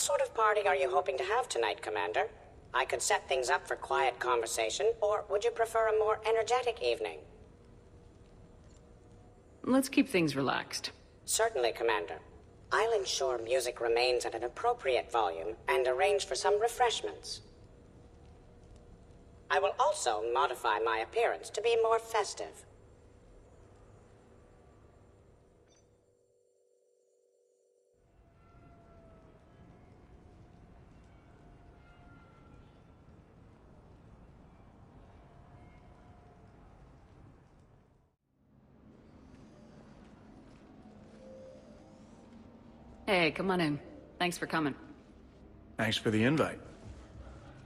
sort of party are you hoping to have tonight, Commander? I could set things up for quiet conversation, or would you prefer a more energetic evening? Let's keep things relaxed. Certainly, Commander. I'll ensure music remains at an appropriate volume and arrange for some refreshments. I will also modify my appearance to be more festive. Hey, come on in. Thanks for coming. Thanks for the invite.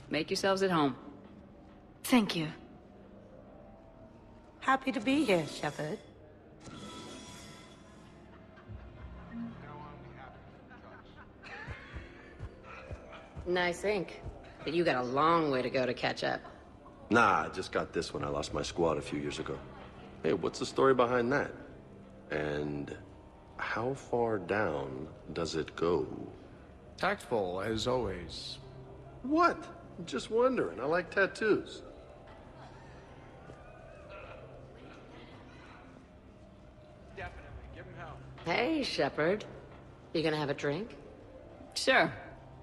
Make yourselves at home. Thank you. Happy to be here, Shepard. Nice ink. But you got a long way to go to catch up. Nah, I just got this when I lost my squad a few years ago. Hey, what's the story behind that? And how far down does it go? Tactful, as always. What? Just wondering. I like tattoos. Hey, Shepard. You gonna have a drink? Sure.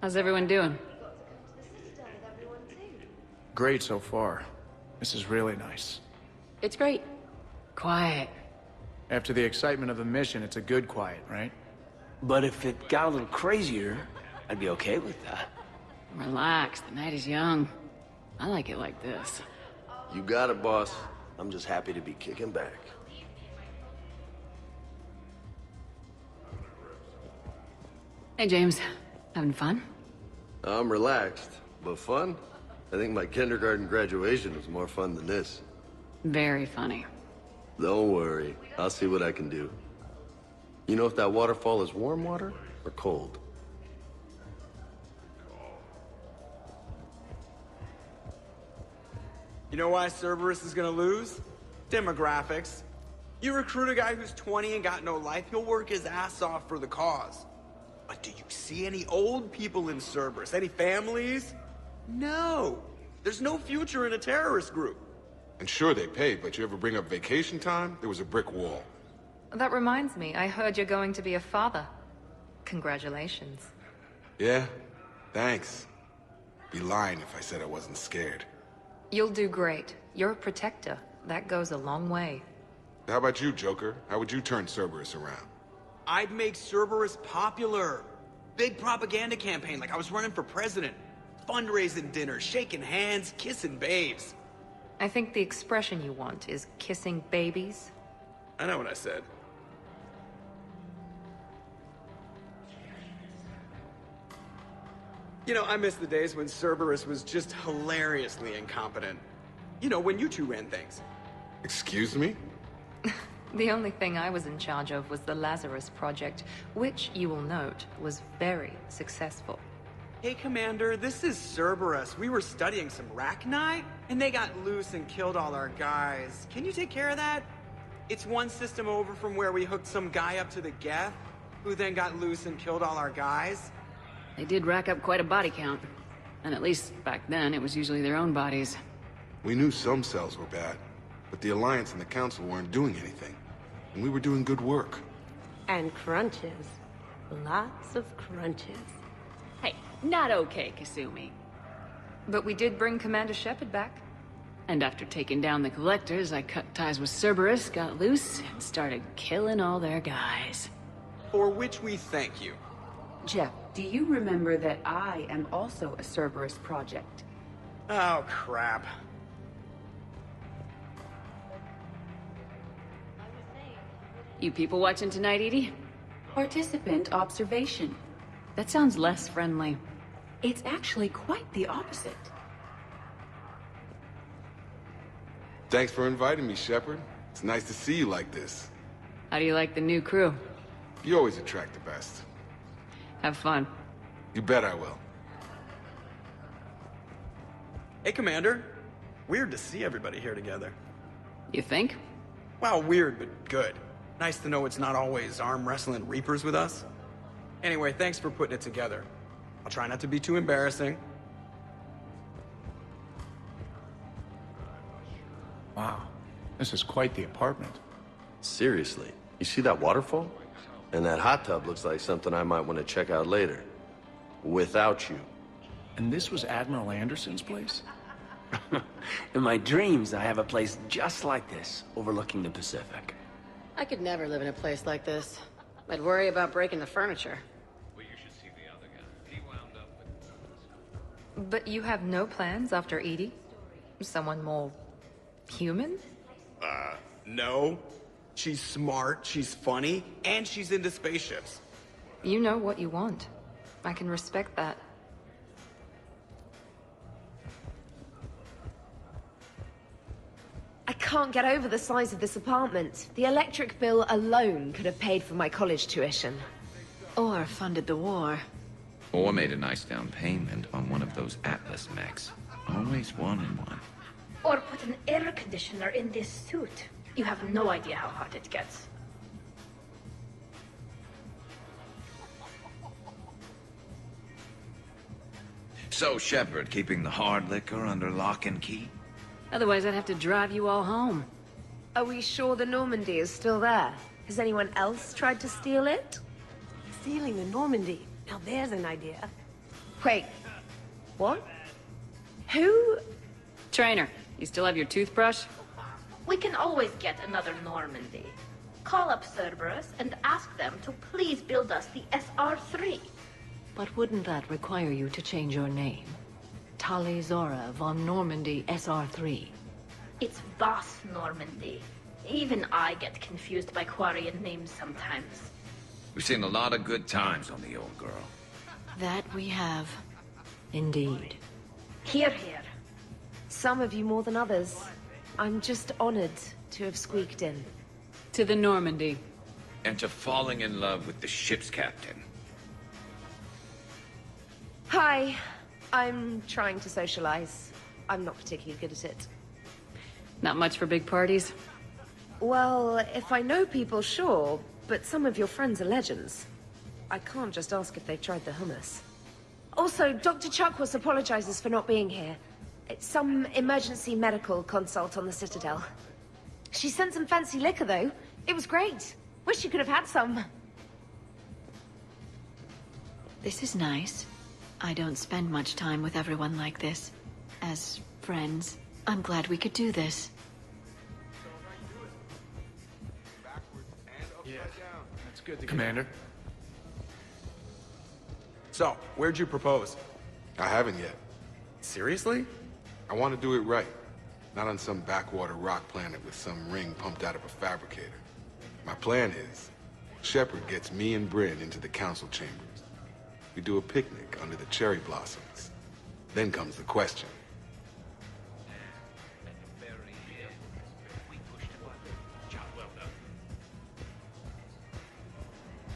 How's everyone doing? Great so far. This is really nice. It's great. Quiet. After the excitement of the mission, it's a good quiet, right? But if it got a little crazier, I'd be okay with that. Relax. The night is young. I like it like this. You got it, boss. I'm just happy to be kicking back. Hey, James. Having fun? I'm relaxed, but fun? I think my kindergarten graduation was more fun than this. Very funny. Don't worry. I'll see what I can do. You know if that waterfall is warm water or cold? You know why Cerberus is gonna lose? Demographics. You recruit a guy who's 20 and got no life, he'll work his ass off for the cause. But do you see any old people in Cerberus? Any families? No. There's no future in a terrorist group. And sure, they pay, but you ever bring up vacation time, there was a brick wall. That reminds me, I heard you're going to be a father. Congratulations. Yeah? Thanks. Be lying if I said I wasn't scared. You'll do great. You're a protector. That goes a long way. How about you, Joker? How would you turn Cerberus around? I'd make Cerberus popular. Big propaganda campaign like I was running for president. Fundraising dinners, shaking hands, kissing babes. I think the expression you want is kissing babies. I know what I said. You know, I miss the days when Cerberus was just hilariously incompetent. You know, when you two ran things. Excuse me? The only thing I was in charge of was the Lazarus Project, which, you will note, was very successful. Hey, Commander, this is Cerberus. We were studying some Rachni, and they got loose and killed all our guys. Can you take care of that? It's one system over from where we hooked some guy up to the Geth, who then got loose and killed all our guys. They did rack up quite a body count. And at least back then, it was usually their own bodies. We knew some cells were bad, but the Alliance and the Council weren't doing anything. And we were doing good work. And crunches. Lots of crunches. Hey, not okay, Kasumi. But we did bring Commander Shepard back. And after taking down the Collectors, I cut ties with Cerberus, got loose, and started killing all their guys. For which we thank you. Jeff, do you remember that I am also a Cerberus project? Oh, crap. You people watching tonight, Edie? Participant observation. That sounds less friendly. It's actually quite the opposite. Thanks for inviting me, Shepard. It's nice to see you like this. How do you like the new crew? You always attract the best. Have fun. You bet I will. Hey, Commander. Weird to see everybody here together. You think? Well, weird, but good. Nice to know it's not always arm wrestling Reapers with us. Anyway, thanks for putting it together. I'll try not to be too embarrassing. Wow, this is quite the apartment. Seriously, you see that waterfall? And that hot tub looks like something I might want to check out later. Without you. And this was Admiral Anderson's place? In my dreams, I have a place just like this, overlooking the Pacific. I could never live in a place like this. I'd worry about breaking the furniture. But you have no plans after Edie? Someone more human? No. She's smart, she's funny, and she's into spaceships. You know what you want. I can respect that. I can't get over the size of this apartment. The electric bill alone could have paid for my college tuition. Or funded the war. Or made a nice down payment on one of those Atlas mechs. Always one in one. Or put an air conditioner in this suit. You have no idea how hot it gets. So, Shepard, keeping the hard liquor under lock and key? Otherwise, I'd have to drive you all home. Are we sure the Normandy is still there? Has anyone else tried to steal it? Stealing the Normandy. Now there's an idea. Wait. What? Who? Trainer, you still have your toothbrush? We can always get another Normandy. Call up Cerberus and ask them to please build us the SR-3. But wouldn't that require you to change your name? Tali Zora von Normandy SR-3. It's Boss Normandy. Even I get confused by Quarian names sometimes. We've seen a lot of good times on the old girl. That we have. Indeed. Hear, hear. Some of you more than others. I'm just honored to have squeaked in. To the Normandy. And to falling in love with the ship's captain. Hi. I'm trying to socialize. I'm not particularly good at it. Not much for big parties? Well, if I know people, sure. But some of your friends are legends. I can't just ask if they've tried the hummus. Also, Dr. Chuckworth apologizes for not being here. It's some emergency medical consult on the Citadel. She sent some fancy liquor, though. It was great. Wish you could have had some. This is nice. I don't spend much time with everyone like this. As friends, I'm glad we could do this. Yeah, that's good. Commander. So, where'd you propose? I haven't yet. Seriously? I want to do it right. Not on some backwater rock planet with some ring pumped out of a fabricator. My plan is, Shepard gets me and Bryn into the council chambers. We do a picnic under the cherry blossoms. Then comes the question.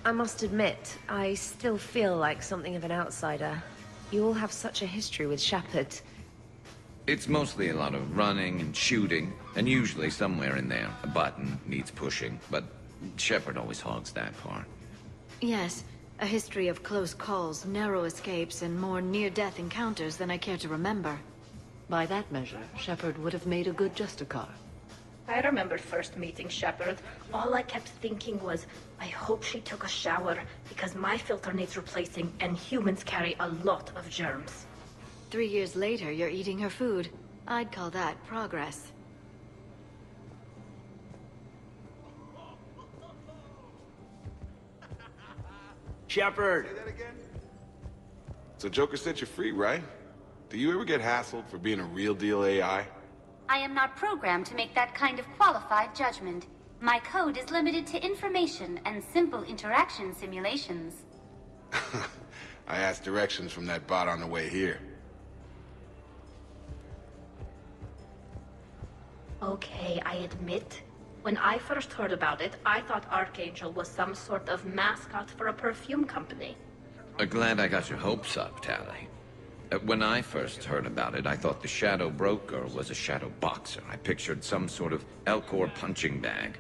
I must admit, I still feel like something of an outsider. You all have such a history with Shepard. It's mostly a lot of running and shooting, and usually somewhere in there, a button needs pushing, but Shepard always hogs that part. Yes, a history of close calls, narrow escapes, and more near-death encounters than I care to remember. By that measure, Shepard would have made a good Justicar. I remember first meeting Shepard. All I kept thinking was, I hope she took a shower, because my filter needs replacing, and humans carry a lot of germs. 3 years later, you're eating her food. I'd call that progress. Shepard! Say that again? So Joker set you free, right? Do you ever get hassled for being a real deal AI? I am not programmed to make that kind of qualified judgment. My code is limited to information and simple interaction simulations. I asked directions from that bot on the way here. Okay, I admit. When I first heard about it, I thought Archangel was some sort of mascot for a perfume company. Glad I got your hopes up, Tali. When I first heard about it, I thought the Shadow Broker was a shadow boxer. I pictured some sort of Elcor punching bag.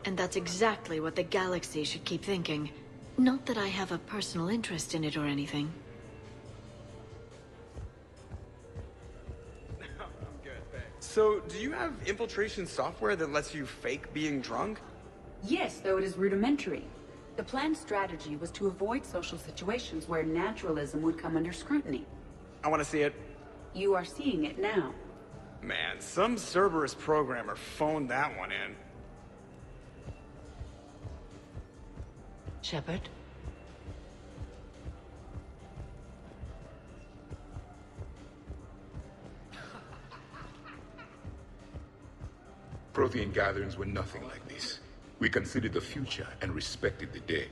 And that's exactly what the galaxy should keep thinking. Not that I have a personal interest in it or anything. So, do you have infiltration software that lets you fake being drunk? Yes, though it is rudimentary. The planned strategy was to avoid social situations where naturalism would come under scrutiny. I want to see it. You are seeing it now. Man, some Cerberus programmer phoned that one in. Shepard? Prothean gatherings were nothing like this. We considered the future and respected the dead.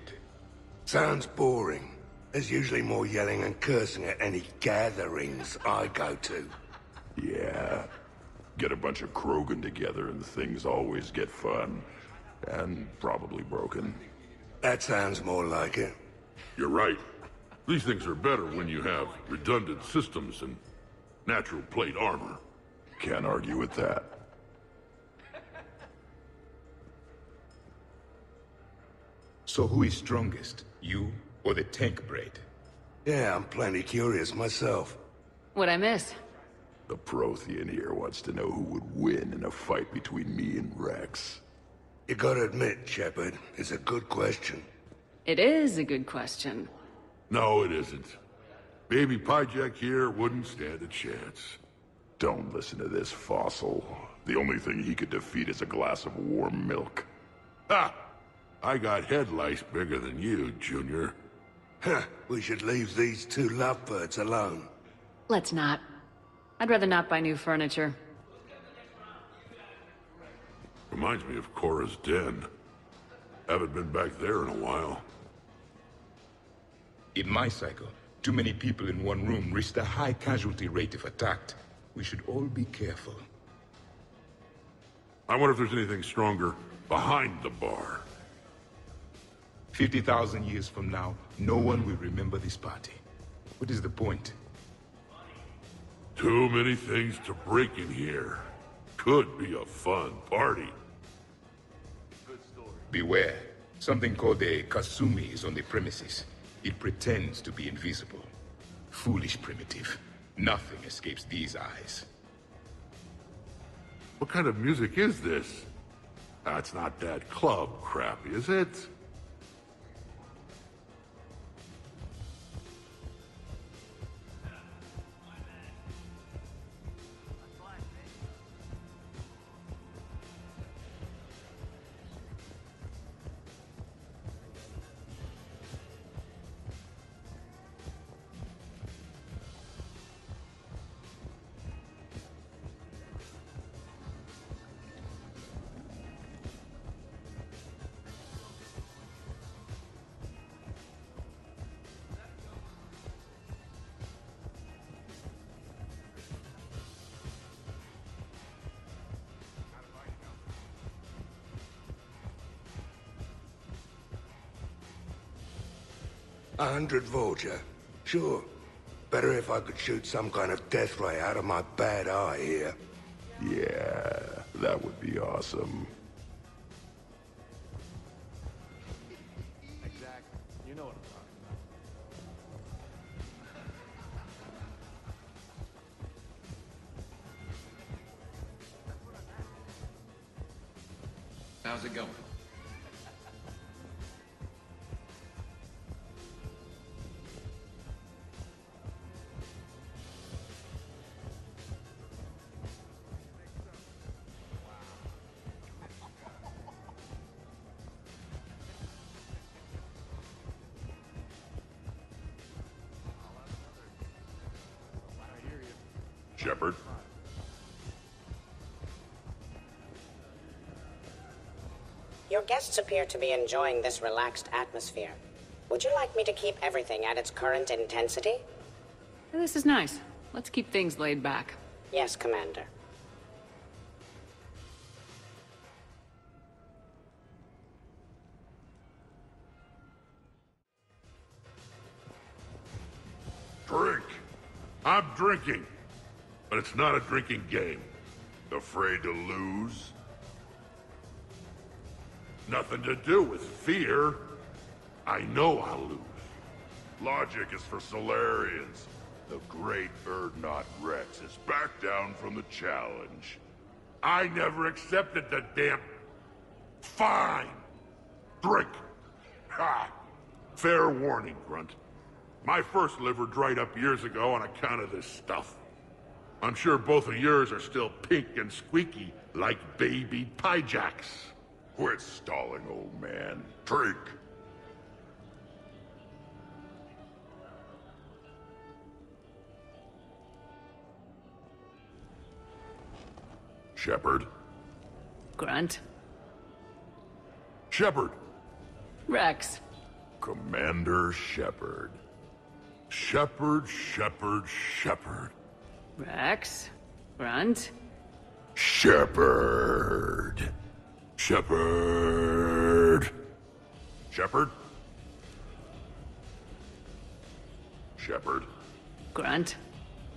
Sounds boring. There's usually more yelling and cursing at any gatherings I go to. Yeah. Get a bunch of Krogan together and things always get fun. And probably broken. That sounds more like it. You're right. These things are better when you have redundant systems and natural plate armor. Can't argue with that. So who is strongest? You or the tank braid? Yeah, I'm plenty curious myself. What'd I miss? The Prothean here wants to know who would win in a fight between me and Rex. You gotta admit, Shepard, it's a good question. It is a good question. No, it isn't. Baby Pyjak here wouldn't stand a chance. Don't listen to this fossil. The only thing he could defeat is a glass of warm milk. Ha! I got head lice bigger than you, Junior. Huh, we should leave these two lovebirds alone. Let's not. I'd rather not buy new furniture. Reminds me of Cora's den. Haven't been back there in a while. In my cycle, too many people in one room risked a high casualty rate if attacked. We should all be careful. I wonder if there's anything stronger behind the bar. 50,000 years from now, no one will remember this party. What is the point? Too many things to break in here. Could be a fun party. Beware. Something called a Kasumi is on the premises. It pretends to be invisible. Foolish primitive. Nothing escapes these eyes. What kind of music is this? That's not that club crap, is it? A 100 Vulture. Sure. Better if I could shoot some kind of death ray out of my bad eye here. Yeah, that would be awesome. Exactly. You know what I'm talking about. How's it going? Shepard? Your guests appear to be enjoying this relaxed atmosphere. Would you like me to keep everything at its current intensity? This is nice. Let's keep things laid back. Yes, Commander. Drink. I'm drinking. But it's not a drinking game. Afraid to lose? Nothing to do with fear. I know I'll lose. Logic is for Solarians. The great Urdnot Rex is back down from the challenge. I never accepted the damn... Fine! Drink! Ha! Fair warning, Grunt. My first liver dried up years ago on account of this stuff. I'm sure both of yours are still pink and squeaky like baby pie jacks. Quit stalling, old man. Drink! Shepard? Grunt. Shepard! Rex. Commander Shepard. Shepard, Shepard, Shepard. Rex. Grunt. Shepard. Shepard. Shepard? Shepard. Grunt.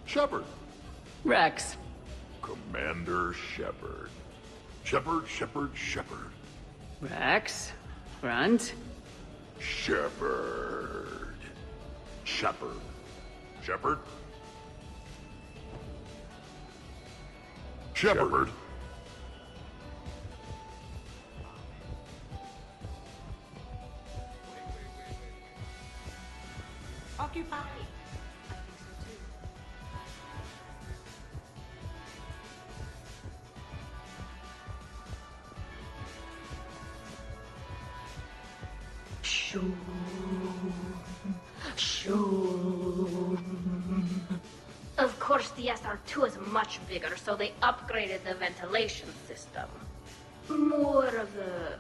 Shepard. Rex. Commander Shepard. Shepard, Shepard, Shepard. Rex. Grunt. Shepard. Shepard. Shepard? Shepard. Occupy. Of course, the SR2 is much bigger, so they upgraded the ventilation system. More of the...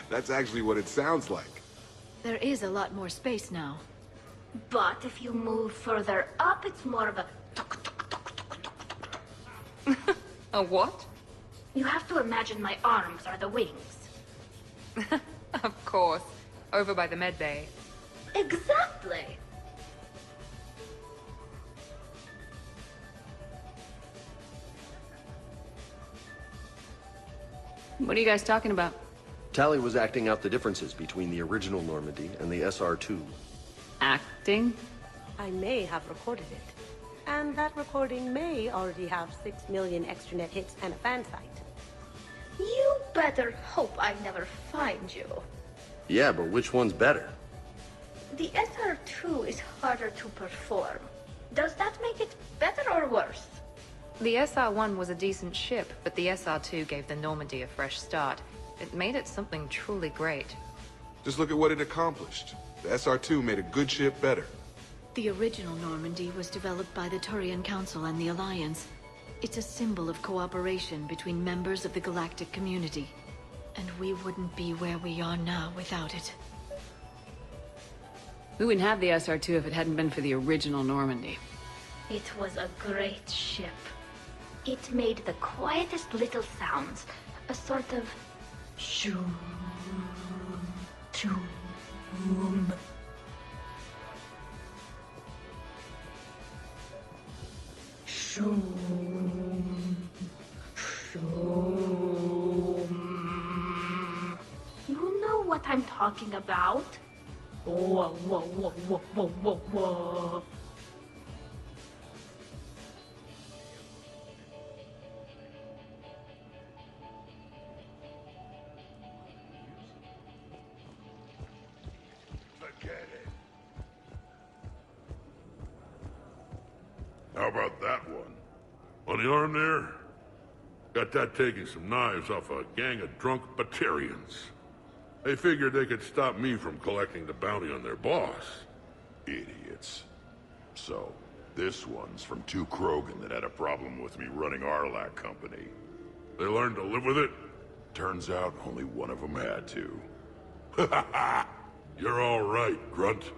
That's actually what it sounds like. There is a lot more space now. But if you move further up, it's more of a... A what? You have to imagine my arms are the wings. Of course. Over by the med bay. Exactly! What are you guys talking about? Tally was acting out the differences between the original Normandy and the SR2. Acting? I may have recorded it. And that recording may already have 6 million extranet hits and a fan site. You better hope I never find you. Yeah, but which one's better? The SR2 is harder to perform. Does that make it better or worse? The SR-1 was a decent ship, but the SR-2 gave the Normandy a fresh start. It made it something truly great. Just look at what it accomplished. The SR2 made a good ship better. The original Normandy was developed by the Turian Council and the Alliance. It's a symbol of cooperation between members of the galactic community. And we wouldn't be where we are now without it. We wouldn't have the SR2 if it hadn't been for the original Normandy. It was a great ship. It made the quietest little sounds. A sort of... shoom... shoom... shoom... shoom... You know what I'm talking about? Whoa, whoa, whoa, whoa, whoa, whoa, whoa. How about that one? On the arm there? Got that taking some knives off a gang of drunk Batarians. They figured they could stop me from collecting the bounty on their boss. Idiots. So, this one's from two Krogan that had a problem with me running Arlac Company. They learned to live with it? Turns out only one of them had to. You're all right, Grunt.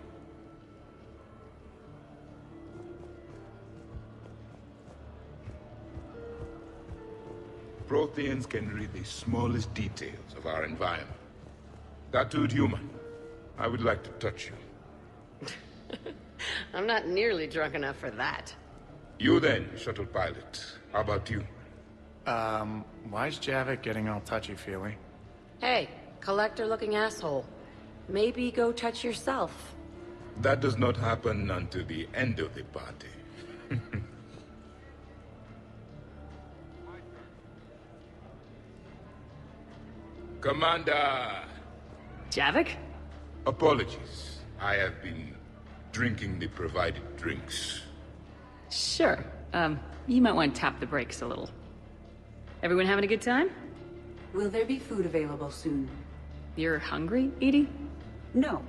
Protheans can read the smallest details of our environment. Tattooed human, I would like to touch you. I'm not nearly drunk enough for that. You then, shuttle pilot. How about you? Why's Javik getting all touchy-feely? Hey, collector-looking asshole. Maybe go touch yourself. That does not happen until the end of the party. Commander! Javik? Apologies. I have been drinking the provided drinks. Sure. You might want to tap the brakes a little. Everyone having a good time? Will there be food available soon? You're hungry, Edie? No.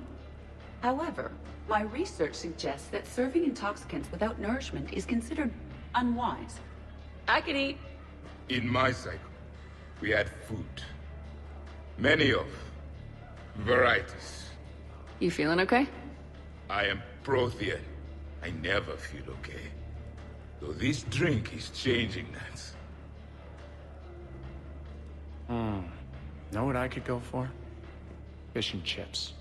However, my research suggests that serving intoxicants without nourishment is considered unwise. I could eat. In my cycle, we had food. Many of varieties. You feeling okay? I am Prothean. I never feel okay. Though this drink is changing that. Know what I could go for? Fish and chips.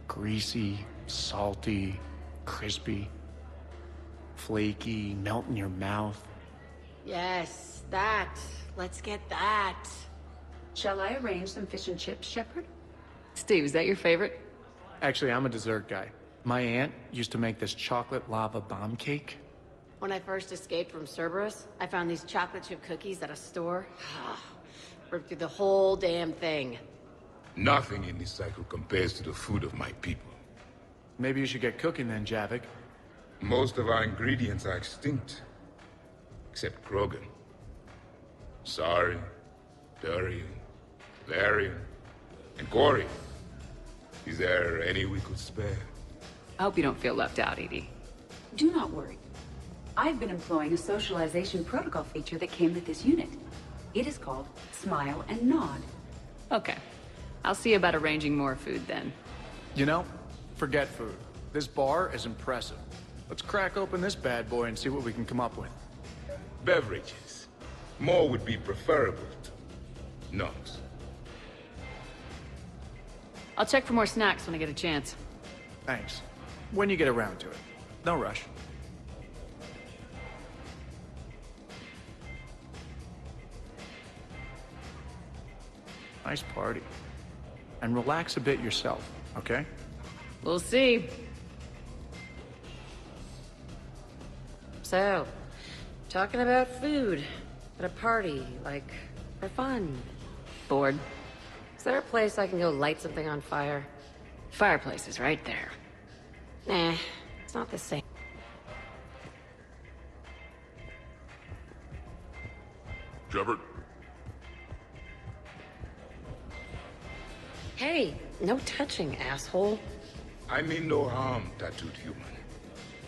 Greasy, salty, crispy, flaky, melt in your mouth. Yes, that. Let's get that. Shall I arrange some fish and chips, Shepard? Steve, is that your favorite? Actually, I'm a dessert guy. My aunt used to make this chocolate lava bomb cake. When I first escaped from Cerberus, I found these chocolate chip cookies at a store. Ripped through the whole damn thing. Nothing in this cycle compares to the food of my people. Maybe you should get cooking then, Javik. Most of our ingredients are extinct. Except Krogan. Sorry, Durian, Larian, and Corey. Is there any we could spare? I hope you don't feel left out, Edie. Do not worry. I've been employing a socialization protocol feature that came with this unit. It is called Smile and Nod. Okay. I'll see about arranging more food then. You know, forget food. This bar is impressive. Let's crack open this bad boy and see what we can come up with. Beverages. More would be preferable to not. I'll check for more snacks when I get a chance. Thanks. When you get around to it. No rush. Nice party. And relax a bit yourself, okay? We'll see. So, talking about food at a party, like, for fun. Bored? Is there a place I can go light something on fire? Fireplace is right there. Nah, it's not the same. Shepard? Hey, no touching, asshole. I mean no harm, tattooed human.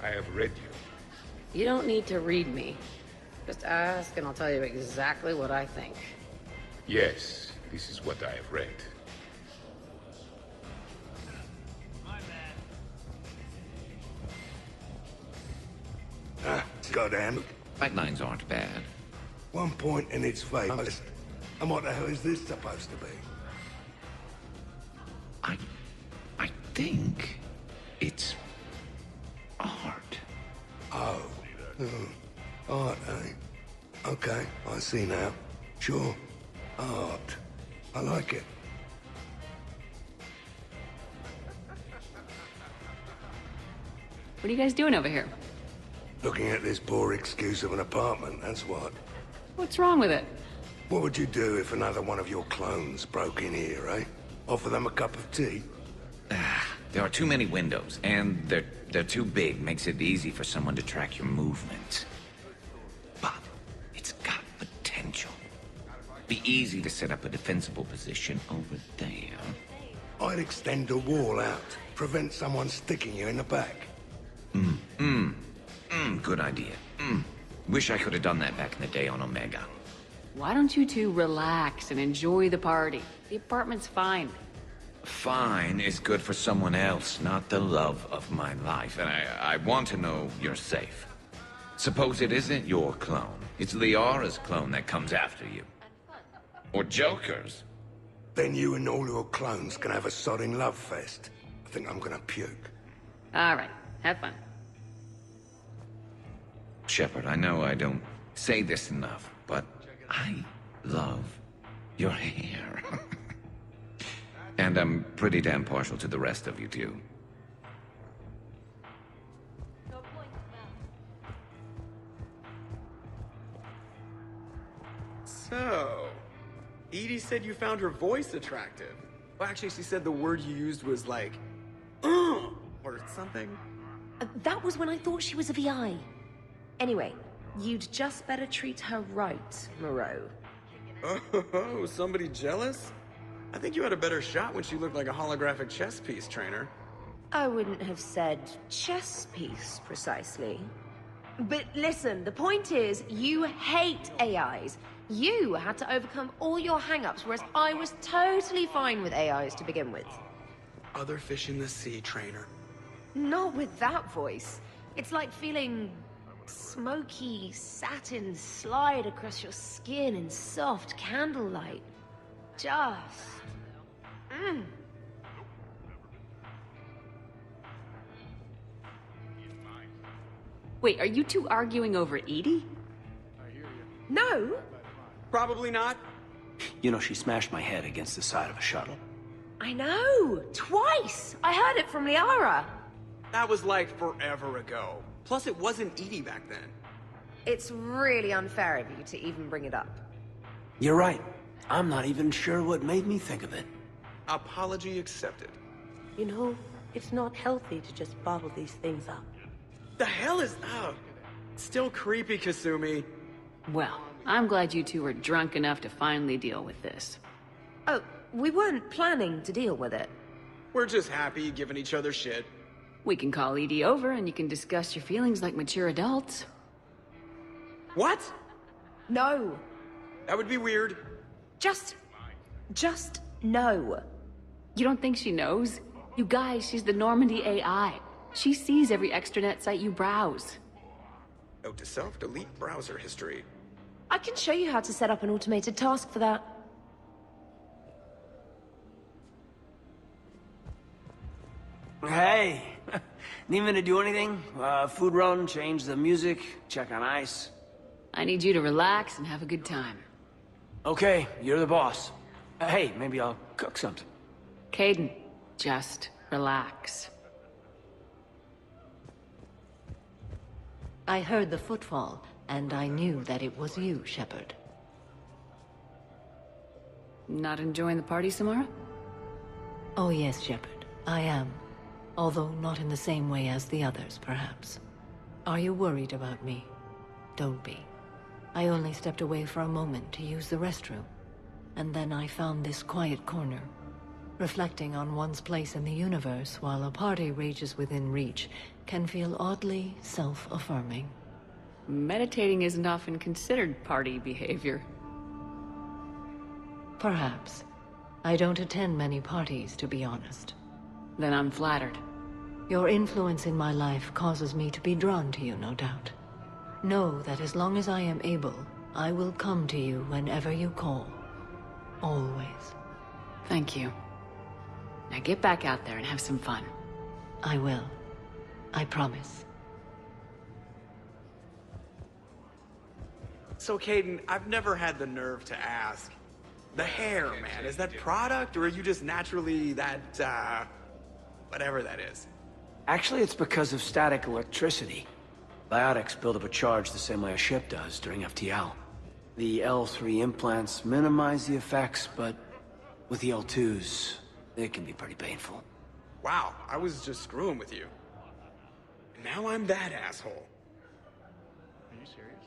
I have read you. You don't need to read me. Just ask and I'll tell you exactly what I think. Yes, this is what I have read. Goddamn. White lines aren't bad. One point and it's famous. And what the hell is this supposed to be? I think it's art. Oh. Art, eh? Okay, I see now. Sure. Art. I like it. What are you guys doing over here? Looking at this poor excuse of an apartment, that's what. What's wrong with it? What would you do if another one of your clones broke in here, eh? Offer them a cup of tea? There are too many windows, and they're too big. Makes it easy for someone to track your movements. But it's got potential. Be easy to set up a defensible position over there. I'd extend a wall out. Prevent someone sticking you in the back. Good idea. Wish I could have done that back in the day on Omega. Why don't you two relax and enjoy the party? The apartment's fine. Fine is good for someone else, not the love of my life. And I want to know you're safe. Suppose it isn't your clone. It's Liara's clone that comes after you. Or Joker's. Then you and all your clones can have a sodding love fest. I think I'm gonna puke. All right, have fun. Shepard, I know I don't say this enough, but I love your hair. And I'm pretty damn partial to the rest of you, too. So, Edie said you found her voice attractive. Well, actually, she said the word you used was like, or something. That was when I thought she was a VI. Anyway, you'd just better treat her right, Moreau. Oh, somebody jealous? I think you had a better shot when she looked like a holographic chess piece, trainer. I wouldn't have said chess piece, precisely. But listen, the point is, you hate AIs. You had to overcome all your hang-ups, whereas I was totally fine with AIs to begin with. Other fish in the sea, trainer. Not with that voice. It's like feeling smoky satin slide across your skin in soft candlelight. Just... Wait, are you two arguing over Edie? No. Probably not. You know, she smashed my head against the side of a shuttle. I know! Twice! I heard it from Liara. That was like forever ago. Plus, it wasn't Edie back then. It's really unfair of you to even bring it up. You're right. I'm not even sure what made me think of it. Apology accepted. You know, it's not healthy to just bottle these things up. The hell is... Oh, still creepy, Kasumi. Well, I'm glad you two were drunk enough to finally deal with this. Oh, we weren't planning to deal with it. We're just happy giving each other shit. We can call Edie over and you can discuss your feelings like mature adults. What? No. That would be weird. Just no. You don't think she knows? You guys, she's the Normandy AI. She sees every extranet site you browse. Note to self, delete browser history. I can show you how to set up an automated task for that. Hey! Need me to do anything? Food run, change the music, check on ice? I need you to relax and have a good time. Okay, you're the boss. Hey, maybe I'll cook something. Caden, just relax. I heard the footfall, and I knew that it was you, Shepard. Not enjoying the party, Samara? Oh yes, Shepard, I am. Although not in the same way as the others, perhaps. Are you worried about me? Don't be. I only stepped away for a moment to use the restroom. And then I found this quiet corner. Reflecting on one's place in the universe while a party rages within reach can feel oddly self-affirming. Meditating isn't often considered party behavior. Perhaps. I don't attend many parties, to be honest. Then I'm flattered. Your influence in my life causes me to be drawn to you, no doubt. Know that as long as I am able, I will come to you whenever you call. Always. Thank you. Now get back out there and have some fun. I will. I promise. So, Caden, I've never had the nerve to ask. The hair, man, is that product, or are you just naturally that, whatever that is? Actually, it's because of static electricity. Biotics build up a charge the same way a ship does during FTL. The L3 implants minimize the effects, but with the L2s, it can be pretty painful. Wow, I was just screwing with you. Now I'm that asshole. Are you serious?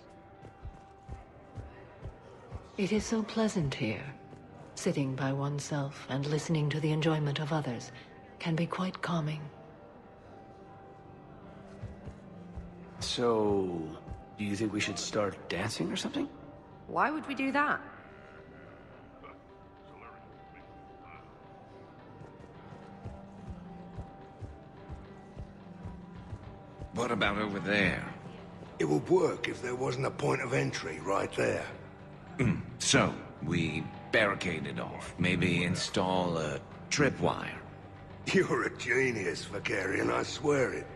It is so pleasant here. Sitting by oneself and listening to the enjoyment of others can be quite calming. So, do you think we should start dancing or something? Why would we do that? What about over there? It would work if there wasn't a point of entry right there. So, we barricade it off. Maybe install a tripwire. You're a genius, Vicarian, I swear it.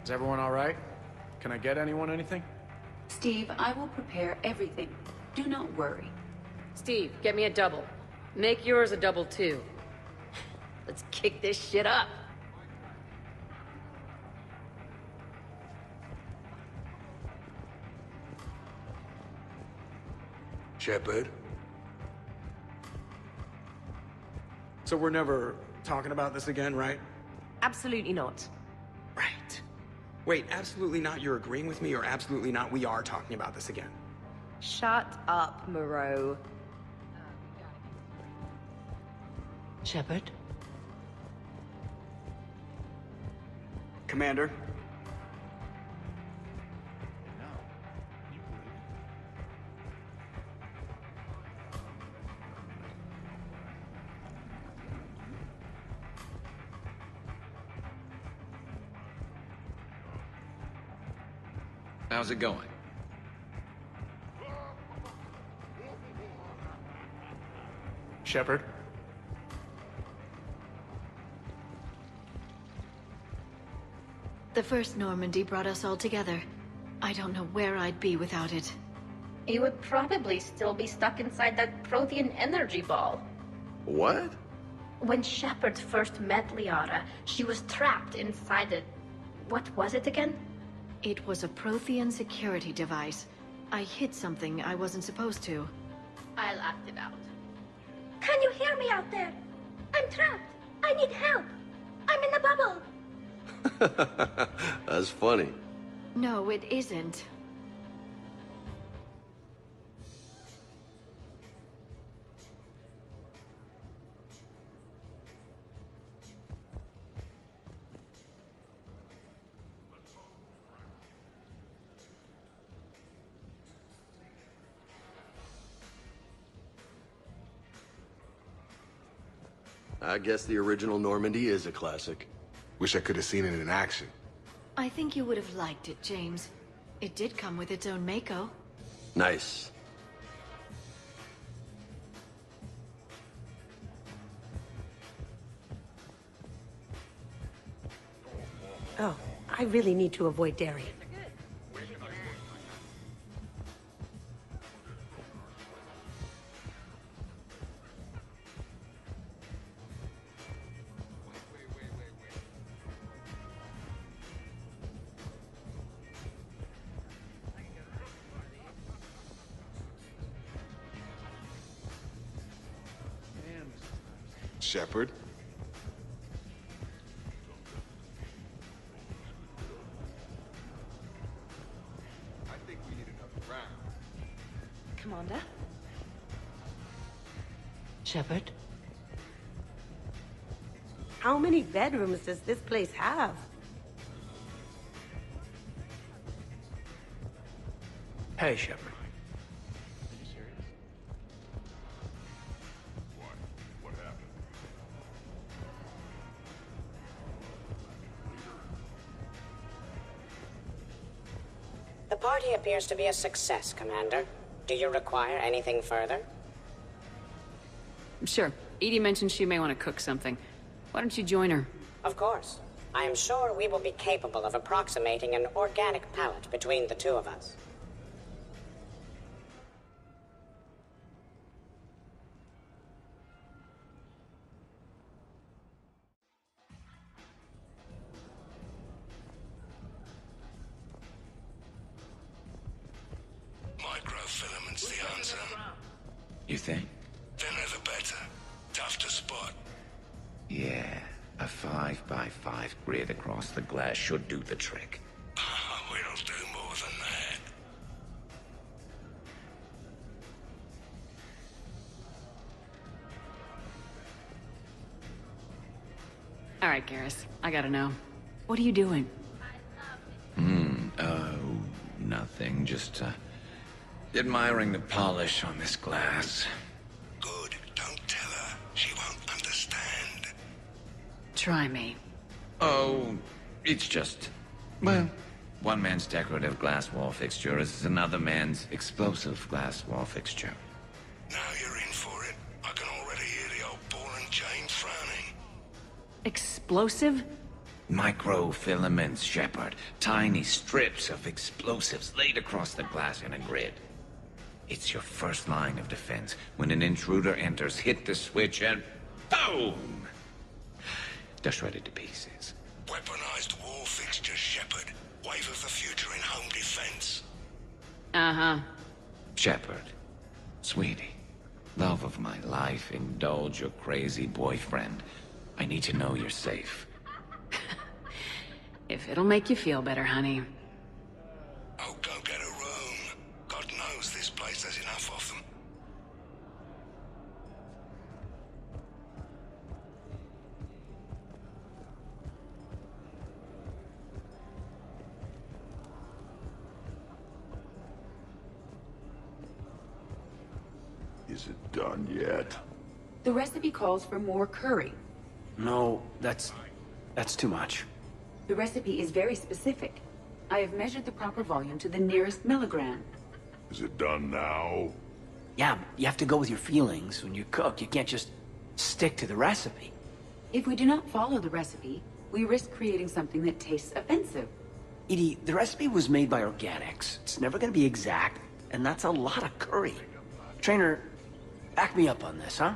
Is everyone all right? Can I get anyone anything? Steve, I will prepare everything. Do not worry. Steve, get me a double. Make yours a double too. Let's kick this shit up. Shepard? So we're never talking about this again, right? Absolutely not. Right. Wait, absolutely not you're agreeing with me, or absolutely not we are talking about this again? Shut up, Moreau. Shepard? Commander? How's it going? Shepard? The first Normandy brought us all together. I don't know where I'd be without it. You would probably still be stuck inside that Prothean energy ball. What? When Shepard first met Liara, she was trapped inside it. What was it again? It was a Prothean security device. I hit something I wasn't supposed to. I'll act it out. Can you hear me out there? I'm trapped. I need help. I'm in a bubble. That's funny. No, it isn't. I guess the original Normandy is a classic. Wish I could have seen it in action. I think you would have liked it, James. It did come with its own Mako. Nice. Oh, I really need to avoid Darien. Shepard? I think we need another round. Commander? Shepard? How many bedrooms does this place have? Hey, Shepard. What happened? The party appears to be a success, Commander. Do you require anything further? Sure. Edie mentioned she may want to cook something. Why don't you join her? Of course. I am sure we will be capable of approximating an organic palate between the two of us. Microfilaments the answer. You think? Thinner the better. Tough to spot. Yeah, a 5x5 grid across the glass should do the trick. We'll do more than that. All right, Garrus. I gotta know. What are you doing? Oh, nothing. Just, admiring the polish on this glass. Good. Don't tell her. She won't understand. Try me. Oh, it's just... Well, one man's decorative glass wall fixture is another man's explosive glass wall fixture. Now you're in for it. I can already hear the old ball and chain frowning. Explosive? Microfilaments, Shepard. Tiny strips of explosives laid across the glass in a grid. It's your first line of defense. When an intruder enters, hit the switch and boom! They're shredded to pieces. Weaponized war fixtures, Shepard. Wave of the future in home defense. Uh-huh. Shepard, sweetie, love of my life, indulge your crazy boyfriend. I need to know you're safe. If it'll make you feel better, honey. Oh, go get a room. God knows this place has enough of them. Is it done yet? The recipe calls for more curry. No, that's too much. The recipe is very specific. I have measured the proper volume to the nearest milligram. Is it done now? Yeah, you have to go with your feelings when you cook. You can't just stick to the recipe. If we do not follow the recipe, we risk creating something that tastes offensive. Edie, the recipe was made by organics. It's never gonna be exact, and that's a lot of curry. Trainer, back me up on this, huh?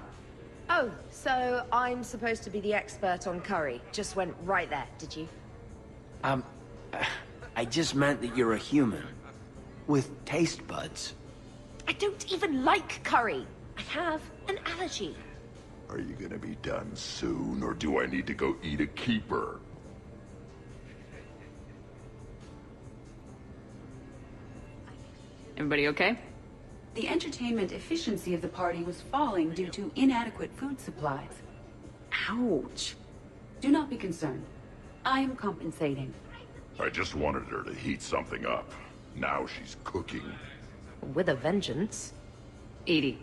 Oh, so I'm supposed to be the expert on curry. Just went right there, did you? I just meant that you're a human. With taste buds. I don't even like curry. I have an allergy. Are you gonna be done soon, or do I need to go eat a keeper? Everybody okay? The entertainment efficiency of the party was falling due to inadequate food supplies. Ouch. Do not be concerned. I am compensating. I just wanted her to heat something up. Now she's cooking. With a vengeance. Edie,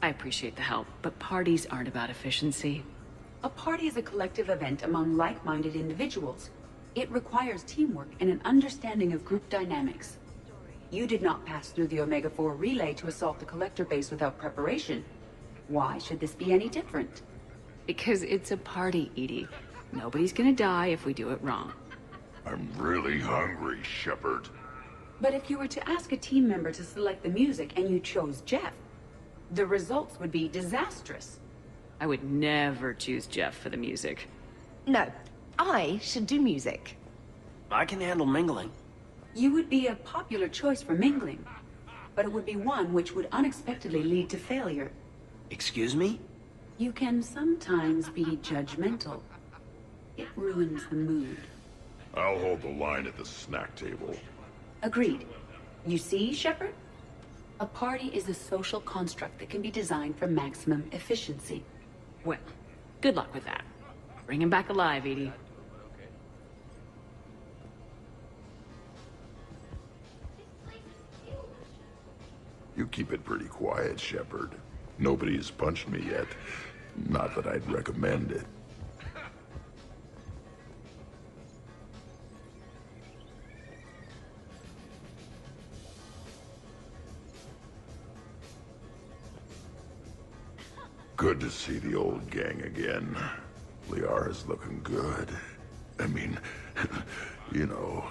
I appreciate the help, but parties aren't about efficiency. A party is a collective event among like-minded individuals. It requires teamwork and an understanding of group dynamics. You did not pass through the Omega-4 relay to assault the Collector base without preparation. Why should this be any different? Because it's a party, Edie. Nobody's gonna die if we do it wrong. I'm really hungry, Shepard. But if you were to ask a team member to select the music and you chose Jeff, the results would be disastrous. I would never choose Jeff for the music. No, I should do music. I can handle mingling. You would be a popular choice for mingling, but it would be one which would unexpectedly lead to failure. Excuse me? You can sometimes be judgmental. It ruins the mood. I'll hold the line at the snack table. Agreed. You see, Shepard? A party is a social construct that can be designed for maximum efficiency. Well, good luck with that. Bring him back alive, Edie. You keep it pretty quiet, Shepard. Nobody has punched me yet. Not that I'd recommend it. Good to see the old gang again. Liara's looking good. I mean, you know...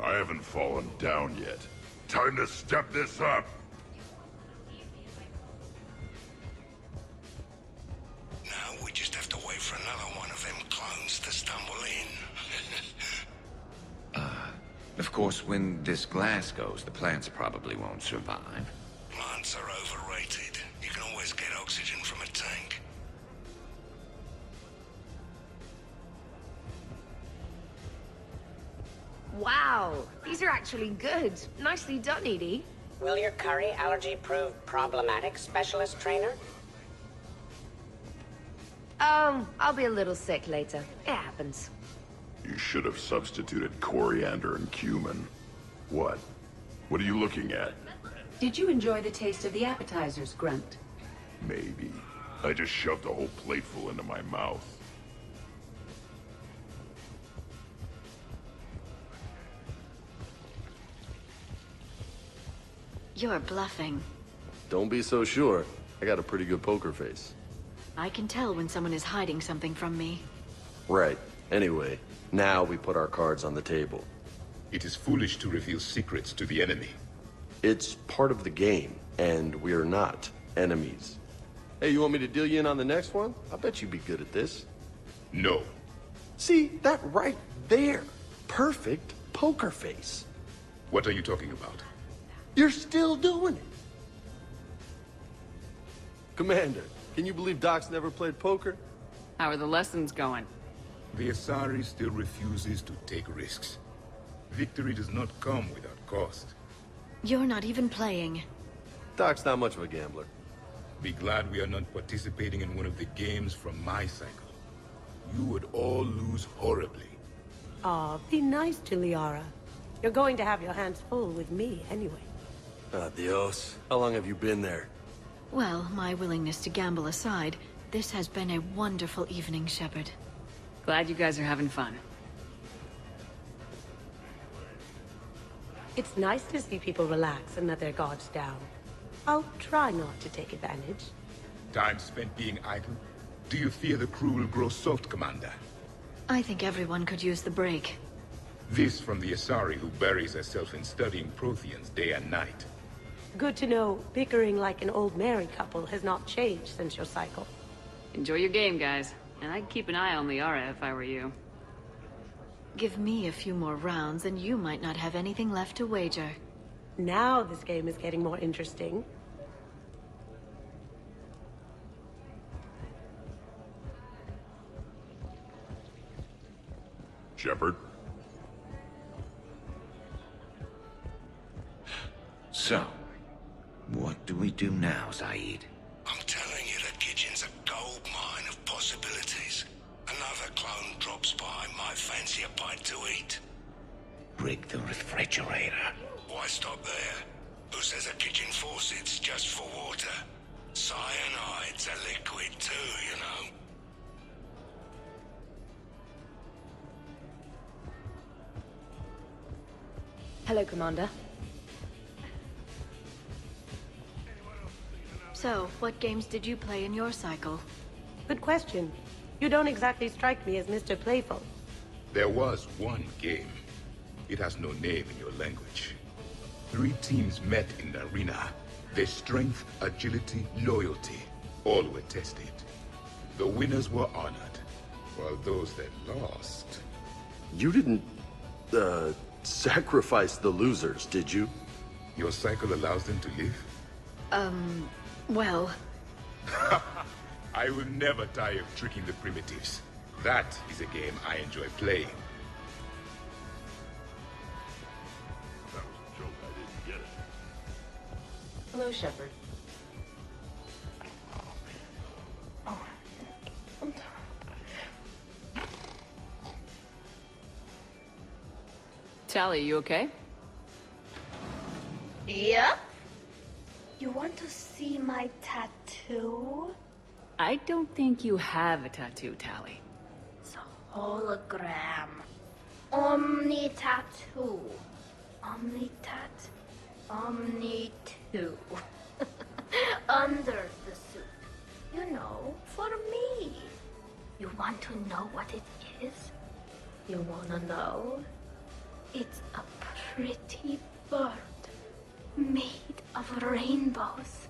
I haven't fallen down yet. Time to step this up! Now we just have to wait for another one of them clones to stumble in. Of course, when this glass goes, the plants probably won't survive. Plants are overrated. You can always get oxygen from a tank. Wow, these are actually good. Nicely done, Edie. Will your curry allergy prove problematic, Specialist Trainer? I'll be a little sick later. It happens. You should have substituted coriander and cumin. What? What are you looking at? Did you enjoy the taste of the appetizers, Grunt? Maybe. I just shoved a whole plateful into my mouth. You're bluffing. Don't be so sure. I got a pretty good poker face. I can tell when someone is hiding something from me. Right. Anyway, now we put our cards on the table. It is foolish to reveal secrets to the enemy. It's part of the game, and we're not enemies. Hey, you want me to deal you in on the next one? I bet you'd be good at this. No. See, that right there. Perfect poker face. What are you talking about? You're still doing it. Commander, can you believe Doc's never played poker? How are the lessons going? The Asari still refuses to take risks. Victory does not come without cost. You're not even playing. Doc's not much of a gambler. Be glad we are not participating in one of the games from my cycle. You would all lose horribly. Aw, be nice to Liara. You're going to have your hands full with me anyway. Adios. How long have you been there? Well, my willingness to gamble aside, this has been a wonderful evening, Shepard. Glad you guys are having fun. It's nice to see people relax and let their guards down. I'll try not to take advantage. Time spent being idle? Do you fear the crew will grow soft, Commander? I think everyone could use the break. This from the Asari who buries herself in studying Protheans day and night. Good to know bickering like an old married couple has not changed since your cycle. Enjoy your game, guys. And I'd keep an eye on Liara if I were you. Give me a few more rounds and you might not have anything left to wager. Now this game is getting more interesting. Shepard? So, what do we do now, Zaid? I'm telling you that kitchen's a gold mine of possibilities. Another clone drops by, might fancy a bite to eat. Rig the refrigerator. Why stop there? Who says a kitchen faucet's just for water? Cyanide's a liquid too, you know. Hello, Commander. So, what games did you play in your cycle? Good question. You don't exactly strike me as Mr. Playful. There was one game. It has no name in your language. 3 teams met in the arena. Their strength, agility, loyalty, all were tested. The winners were honored, while those that lost... You didn't, sacrifice the losers, did you? Your cycle allows them to live? Well... I will never tire of tricking the primitives. That is a game I enjoy playing. That was a joke, I didn't get it. Hello, Shepard. Tally, you okay? Yep. You want to see my tattoo? I don't think you have a tattoo, Tally. It's a hologram. Omni tattoo. Omni tat. Omni 2. Under the suit. You know, for me. You want to know what it is? You wanna know? It's a pretty bird made of rainbows.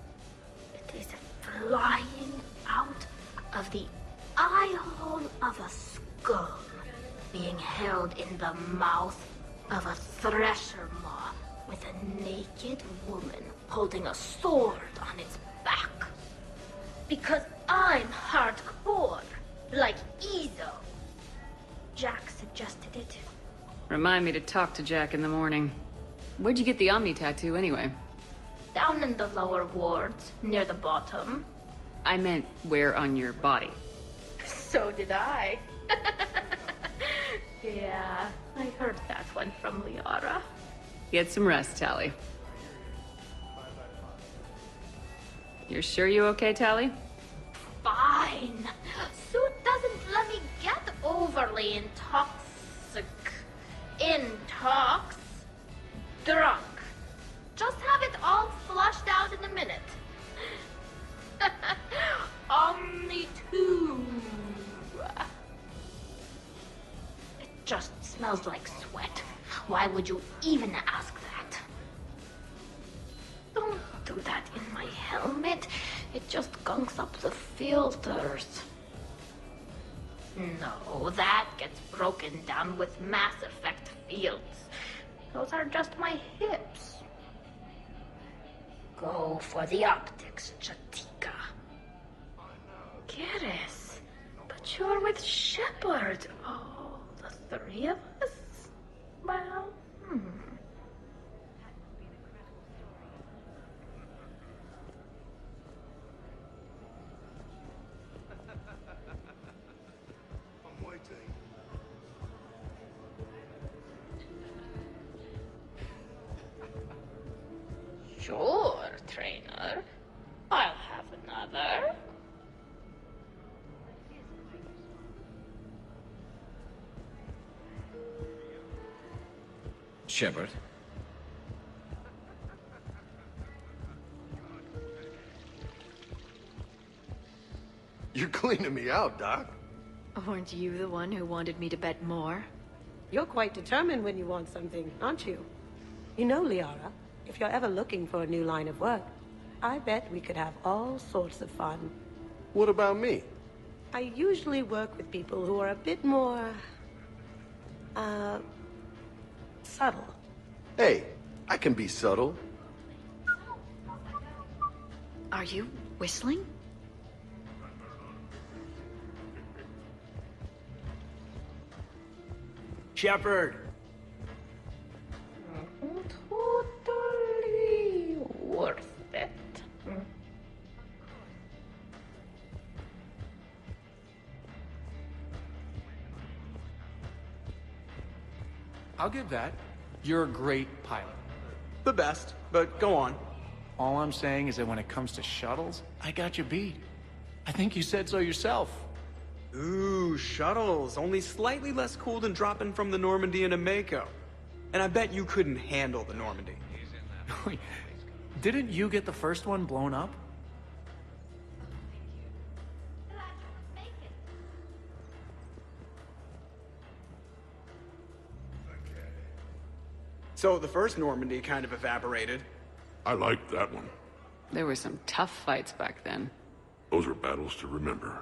It is flying out of the eye hole of a skull, being held in the mouth of a thresher maw with a naked woman holding a sword on its back. Because I'm hardcore, like Ezo. Jack suggested it. Remind me to talk to Jack in the morning. Where'd you get the Omni tattoo, anyway? Down in the lower wards, near the bottom. I meant where on your body. So did I. Yeah, I heard that one from Liara. Get some rest, Tally. You're sure you okay, Tally? Fine. Suit doesn't let me get overly intoxic. Drunk. Just have it all flushed out in a minute. Omni smells like sweat. Why would you even ask that? Don't do that in my helmet. It just gunks up the filters. No, that gets broken down with Mass Effect fields. Those are just my hips. Go for the optics, Chatika. Garrus, but you're with Shepard. Oh, the three of us? Well, I'm waiting. Sure, trainer. I'll have another. Shepard. You're cleaning me out, Doc. Weren't you the one who wanted me to bet more? You're quite determined when you want something, aren't you? You know, Liara, if you're ever looking for a new line of work, I bet we could have all sorts of fun. What about me? I usually work with people who are a bit more... subtle. Hey, I can be subtle. Are you whistling? Shepard! Totally worth it. I'll give that. You're a great pilot. The best, but go on. All I'm saying is that when it comes to shuttles, I got you beat. I think you said so yourself. Ooh, shuttles. Only slightly less cool than dropping from the Normandy into Mako. And I bet you couldn't handle the Normandy. Didn't you get the first one blown up? So the first Normandy kind of evaporated. I liked that one. There were some tough fights back then. Those were battles to remember.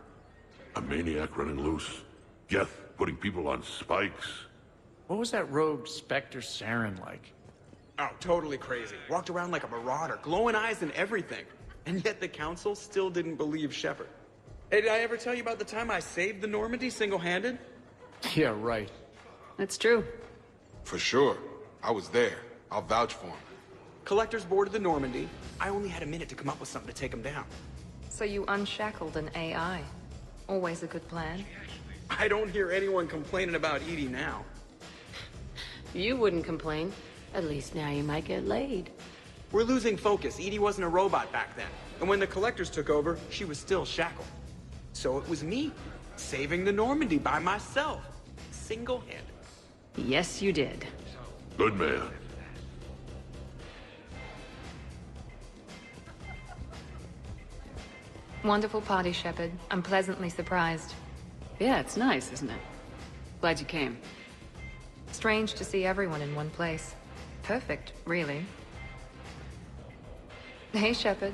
A maniac running loose. Geth putting people on spikes. What was that rogue Spectre Saren like? Oh, totally crazy. Walked around like a marauder, glowing eyes and everything. And yet the Council still didn't believe Shepard. Hey, did I ever tell you about the time I saved the Normandy single-handed? Yeah, right. That's true. For sure. I was there. I'll vouch for him. Collectors boarded the Normandy. I only had a minute to come up with something to take them down. So you unshackled an AI. Always a good plan. I don't hear anyone complaining about Edie now. You wouldn't complain. At least now you might get laid. We're losing focus. Edie wasn't a robot back then. And when the Collectors took over, she was still shackled. So it was me, saving the Normandy by myself. Single-handed. Yes, you did. Good man. Wonderful party, Shepard. I'm pleasantly surprised. Yeah, it's nice, isn't it? Glad you came. Strange to see everyone in one place. Perfect, really. Hey, Shepard.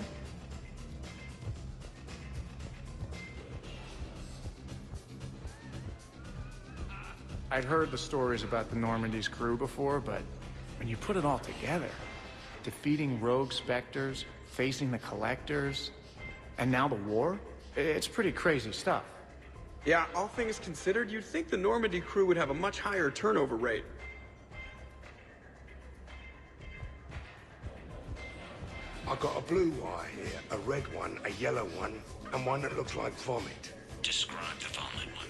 I'd heard the stories about the Normandy's crew before, but when you put it all together, defeating rogue Spectres, facing the Collectors, and now the war, it's pretty crazy stuff. Yeah, all things considered, you'd think the Normandy crew would have a much higher turnover rate. I got a blue wire here, a red one, a yellow one, and one that looks like vomit. Describe the vomit one.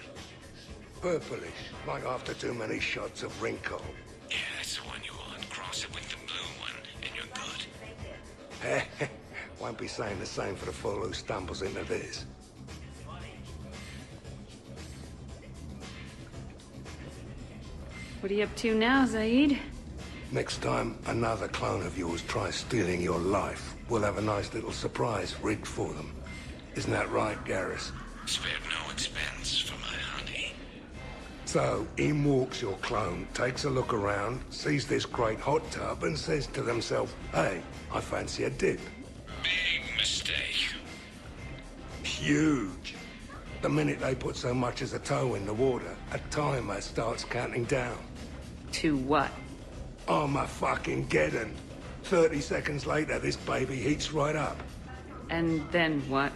Purplish, like after too many shots of wrinkle. Yeah, that's the one you want. Cross it with the blue one, and you're good. Won't be saying the same for the fool who stumbles into this. What are you up to now, Zaid? Next time another clone of yours tries stealing your life, we'll have a nice little surprise rigged for them. Isn't that right, Garrus? Spared no expense for my honey. So, in walks your clone, takes a look around, sees this great hot tub, and says to themselves, hey, I fancy a dip. Big mistake. Huge. The minute they put so much as a toe in the water, a timer starts counting down. To what? Armageddon. 30 seconds later, this baby heats right up. And then what?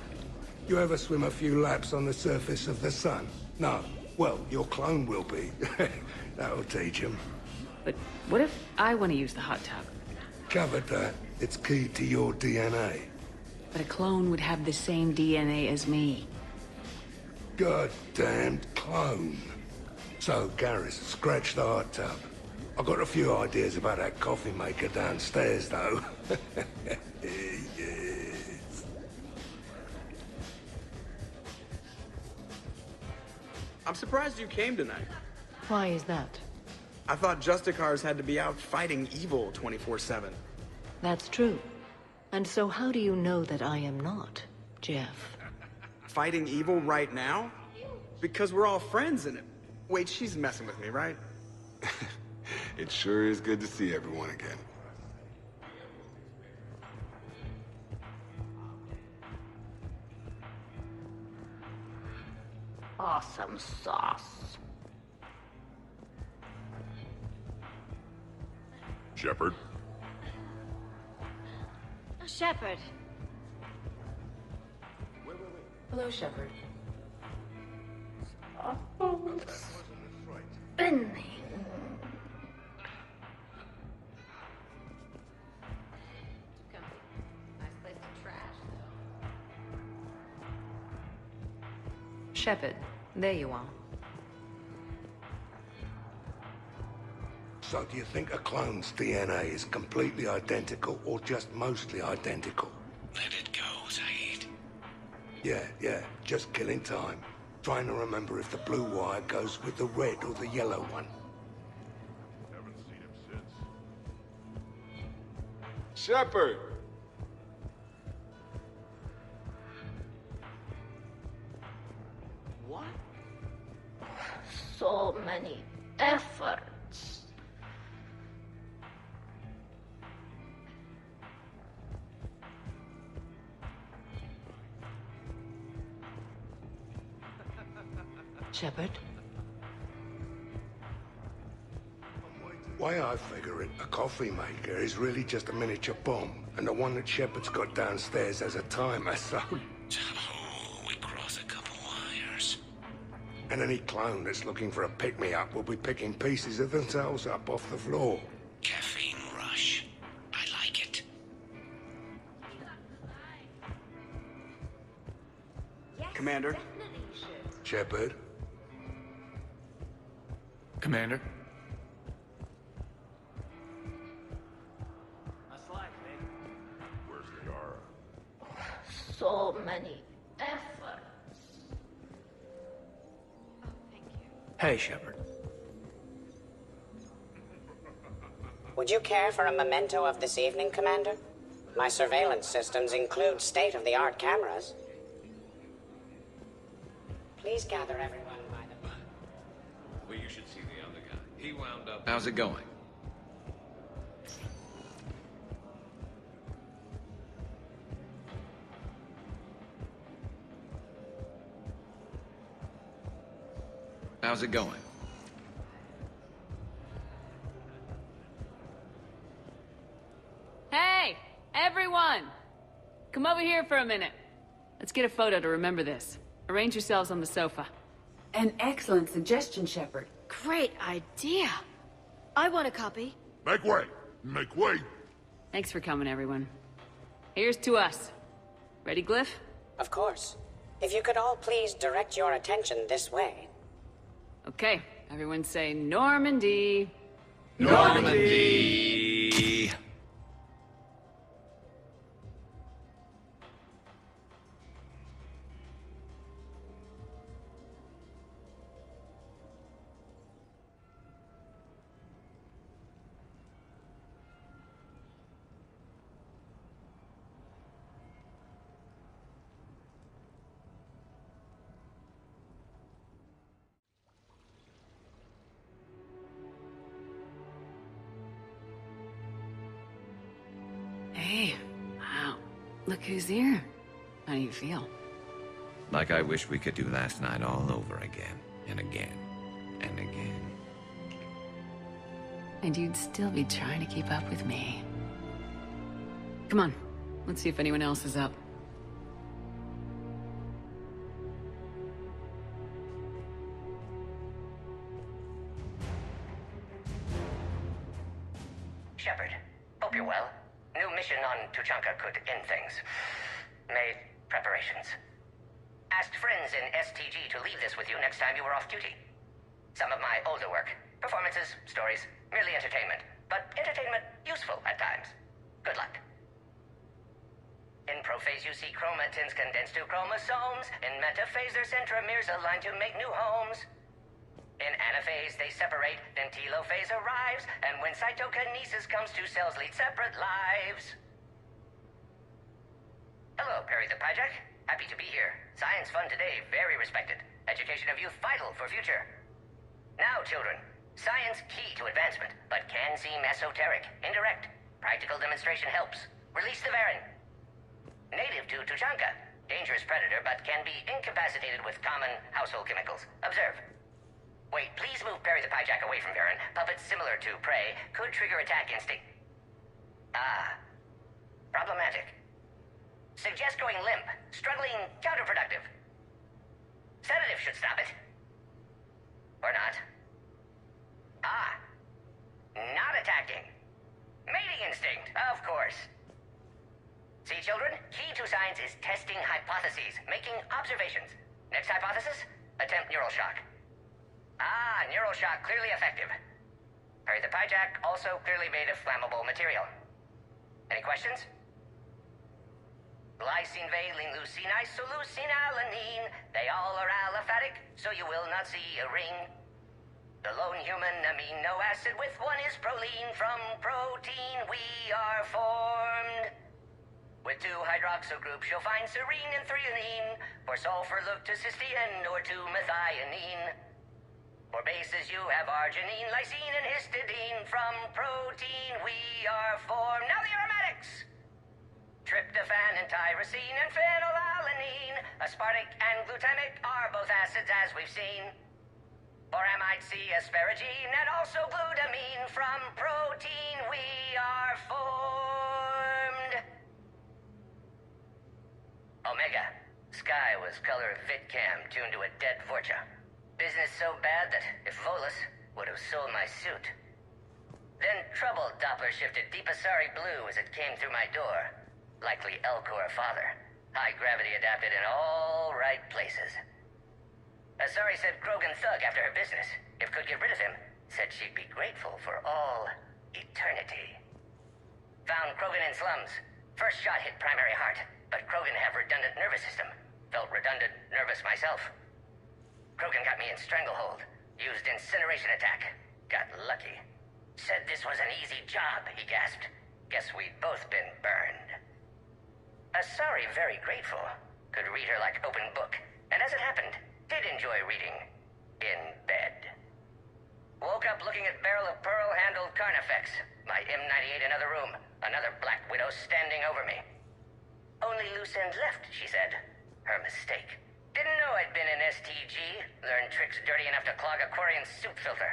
You ever swim a few laps on the surface of the sun? No. Well, your clone will be. That'll teach him. But what if I want to use the hot tub? Covered that. It's key to your DNA. But a clone would have the same DNA as me. Goddamned clone. So, Garrus, scratch the hot tub. I've got a few ideas about that coffee maker downstairs, though. Yes. I'm surprised you came tonight. Why is that? I thought Justicars had to be out fighting evil 24/7. That's true. And so how do you know that I am not, Jeff? Fighting evil right now? Because we're all friends and... Wait, she's messing with me, right? It sure is good to see everyone again. Awesome sauce. Shepard? Shepard. Hello, Shepard. Spinning. Shepard, there you are. So do you think a clone's DNA is completely identical or just mostly identical? Let it go, Zaid. Yeah, just killing time. Trying to remember if the blue wire goes with the red or the yellow one. Haven't seen him since. Shepard! What? So many efforts. Shepard? Way I figure it, a coffee maker is really just a miniature bomb, and the one that Shepard's got downstairs has a timer, so... Oh, we cross a couple wires. And any clone that's looking for a pick-me-up will be picking pieces of themselves up off the floor. Caffeine rush. I like it. Commander? Shepard? Commander? Where's Liara? So many efforts. Hey, Shepard. Would you care for a memento of this evening, Commander? My surveillance systems include state-of-the-art cameras. Please gather everyone by the... Well, you should see the other guy. He wound up... How's it going? How's it going? Hey, everyone! Come over here for a minute. Let's get a photo to remember this. Arrange yourselves on the sofa. An excellent suggestion, Shepard. Great idea. I want a copy. Make way! Make way! Thanks for coming, everyone. Here's to us. Ready, Glyph? Of course. If you could all please direct your attention this way. Okay, everyone say Normandy. Normandy! Okay. Wow. Look who's here. How do you feel? Like I wish we could do last night all over again, and again, and again. And you'd still be trying to keep up with me. Come on. Let's see if anyone else is up. Shepard, hope you're well. New mission on Tuchanka could end things. Made preparations. Asked friends in STG to leave this with you next time you were off duty. Some of my older work. Performances, stories, merely entertainment. But entertainment useful at times. Good luck. In prophase you see chromatins condensed to chromosomes. In metaphase their centromeres align to make new homes. In anaphase they separate, then telophase arrives, and when cytokinesis comes, two cells lead separate lives. Hello, Perry the Pyjak. Happy to be here. Science fun today, very respected. Education of youth vital for future. Now, children, science key to advancement, but can seem esoteric, indirect. Practical demonstration helps. Release the Varen. Native to Tuchanka. Dangerous predator, but can be incapacitated with common household chemicals. Observe. Wait, please move Perry the Pyjak away from Varen. Puppets similar to prey could trigger attack instinct. Ah. Problematic. Suggest going limp. Struggling counterproductive. Sedative should stop it. Or not. Ah. Not attacking. Mating instinct, of course. See, children? Key to science is testing hypotheses, making observations. Next hypothesis? Attempt neural shock. Ah, neural shock clearly effective. Perry the Pyjak also clearly made of flammable material. Any questions? Glycine, valine, leucine, isoleucine, alanine. They all are aliphatic, so you will not see a ring. The lone human amino acid with one is proline. From protein we are formed. With two hydroxyl groups you'll find serine and threonine. For sulfur look to cysteine or to methionine. For bases you have arginine, lysine, and histidine. From protein we are formed. Now the aromatics! Tryptophan and tyrosine and phenylalanine. Aspartic and glutamic are both acids as we've seen. For amide C, asparagine, and also glutamine. From protein we are formed. Omega. Sky was color of VidCam tuned to a dead Vorcha. Business so bad that if Volus would have sold my suit. Then trouble Doppler shifted deep Asari blue as it came through my door. Likely Elcor father. High gravity adapted in all right places. Asari said Krogan thug after her business. If could get rid of him, said she'd be grateful for all eternity. Found Krogan in slums. First shot hit primary heart, but Krogan have redundant nervous system. Felt redundant nervous myself. Krogan got me in stranglehold. Used incineration attack. Got lucky. Said this was an easy job, he gasped. Guess we'd both been burned. Asari very grateful. Could read her like open book. And as it happened, did enjoy reading. In bed. Woke up looking at barrel of pearl-handled Carnifex. My M98 in other room. Another Black Widow standing over me. Only loose end left, she said. Her mistake. Didn't know I'd been in STG. Learned tricks dirty enough to clog a Quarian soup filter.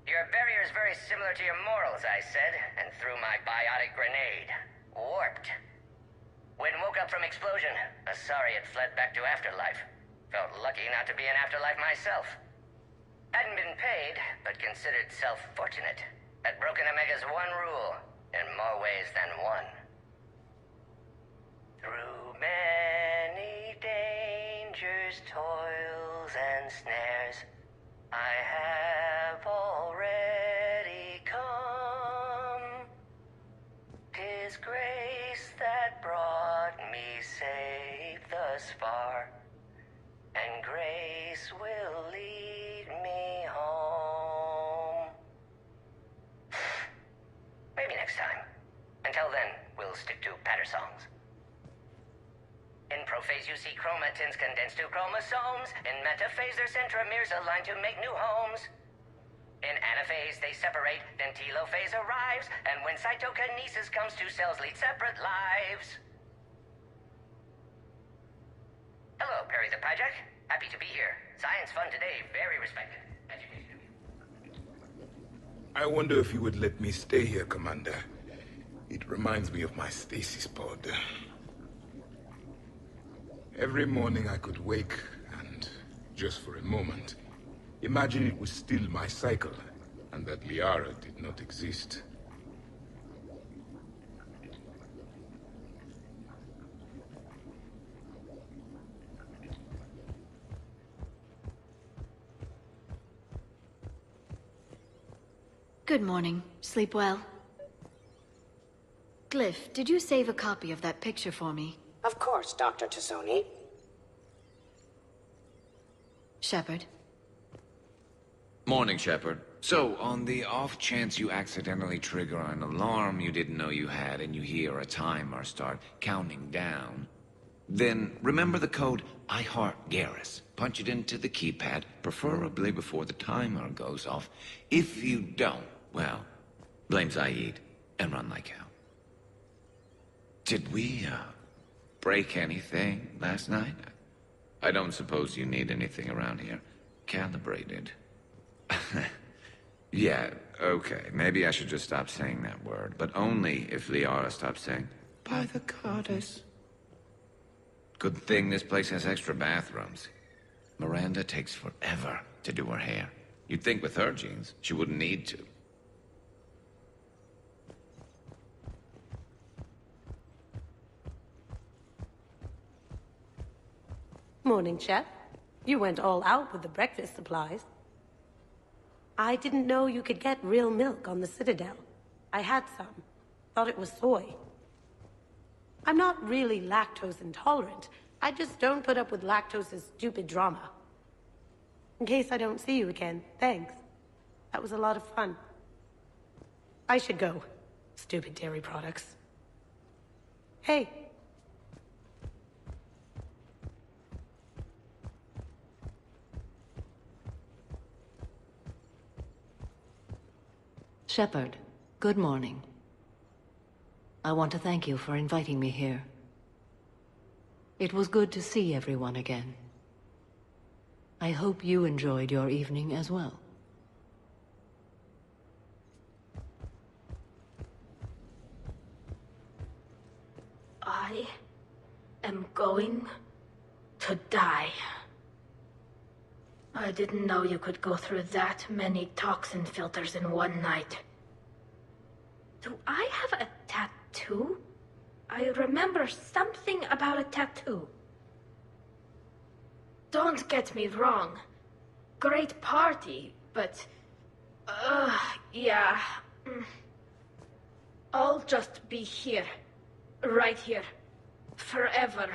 Your barrier's very similar to your morals, I said, and threw my biotic grenade. Warped. When woke up from explosion, Asari had fled back to afterlife. Felt lucky not to be in afterlife myself. Hadn't been paid, but considered self-fortunate. Had broken Omega's one rule, in more ways than one. Through many dangers, toils, and snares, I have already come. 'Tis grace that brought me safe thus far, and grace will lead me home. Maybe next time. Until then, we'll stick to patter songs. In prophase you see chromatins condensed to chromosomes. In metaphase their centromeres align to make new homes. In anaphase, they separate, then telophase arrives, and when cytokinesis comes, two cells lead separate lives. Hello, Perry the Pajak. Happy to be here. Science fun today, very respected. Education. I wonder if you would let me stay here, Commander. It reminds me of my stasis pod. Every morning I could wake and, just for a moment, imagine it was still my cycle, and that Liara did not exist. Good morning. Sleep well? Glyph, did you save a copy of that picture for me? Of course, Dr. Tassoni. Shepard? Morning, Shepard. So, on the off chance you accidentally trigger an alarm you didn't know you had and you hear a timer start counting down, then remember the code I Heart Garrus. Punch it into the keypad, preferably before the timer goes off. If you don't, well, blame Zaid and run like hell. Did we, break anything last night? I don't suppose you need anything around here calibrated. Yeah, okay, maybe I should just stop saying that word, but only if Liara stops saying, by the goddess. Good thing this place has extra bathrooms. Miranda takes forever to do her hair. You'd think with her genes, she wouldn't need to. Morning, Chef. You went all out with the breakfast supplies. I didn't know you could get real milk on the Citadel. I had some. Thought it was soy. I'm not really lactose intolerant. I just don't put up with lactose's stupid drama. In case I don't see you again, thanks. That was a lot of fun. I should go. Stupid dairy products. Hey. Shepard, good morning. I want to thank you for inviting me here. It was good to see everyone again. I hope you enjoyed your evening as well. I am going to die. I didn't know you could go through that many toxin filters in one night. Do I have a tattoo? I remember something about a tattoo. Don't get me wrong. Great party, but... yeah. I'll just be here. Right here. Forever.